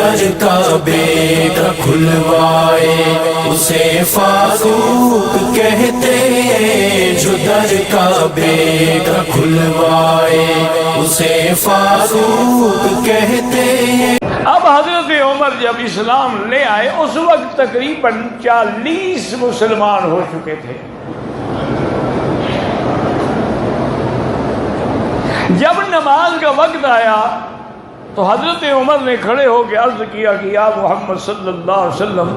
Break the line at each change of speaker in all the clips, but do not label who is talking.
در کعبے کا کھلوائے اسے فاروق کہتے ہیں، جو در کعبے کا کھلوائے اسے فاروق کہتے ہیں۔
اب حضرت عمر جب اسلام لے آئے اس وقت تقریباً 40 مسلمان ہو چکے تھے۔ جب نماز کا وقت آیا تو حضرت عمر نے کھڑے ہو کے عرض کیا کہ یا محمد صلی اللہ علیہ وسلم،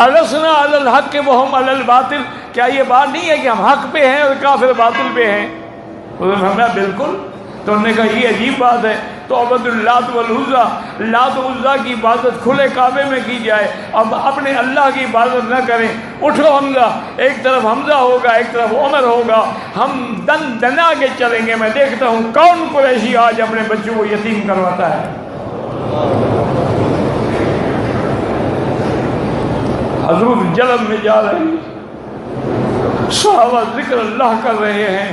السنا علی الحق وہم علی الباطل، کیا یہ بات نہیں ہے کہ ہم حق پہ ہیں اور کافر باطل پہ ہیں؟ انہوں نے فرمایا بالکل۔ تو انہوں نے کہا یہ عجیب بات ہے، تو عبد اللات والعزیٰ، لات و عزیٰ کی عبادت کھلے کعبے میں کی جائے، اب اپنے اللہ کی عبادت نہ کریں۔ اٹھو حمزہ، ایک طرف حمزہ ہوگا ایک طرف عمر ہوگا، ہم دن دنا کے چلیں گے، میں دیکھتا ہوں کون قریشی آج اپنے بچوں کو یتیم کرواتا ہے۔ حضور جلد میں جا رہے ہیں، صحابہ ذکر اللہ کر رہے ہیں،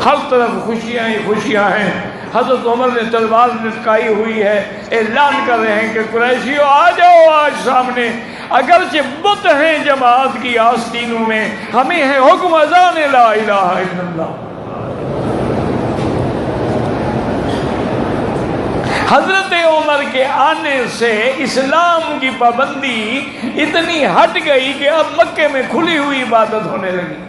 ہر طرف خوشیاں ہی خوشیاں ہیں۔ حضرت عمر نے تلوار لٹکائی ہوئی ہے، اعلان کر رہے ہیں کہ قریشیوں آ جاؤ آج سامنے، اگرچہ بت ہیں جماعت کی آستینوں میں، ہمیں ہے حکم اذان لا الہ الا اللہ۔ حضرت عمر کے آنے سے اسلام کی پابندی اتنی ہٹ گئی کہ اب مکے میں کھلی ہوئی عبادت ہونے لگی۔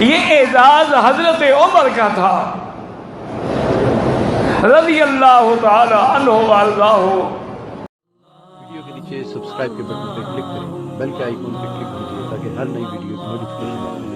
یہ اعزاز حضرت عمر کا تھا رضی اللہ تعالی عنہ وارضاہ۔
ویڈیو کے نیچے سبسکرائب کے بٹن پہ کلک کریں، بیل کے آئیکن پہ کلک کیجیے تاکہ ہر نئی ویڈیو کی نوٹیفکیشن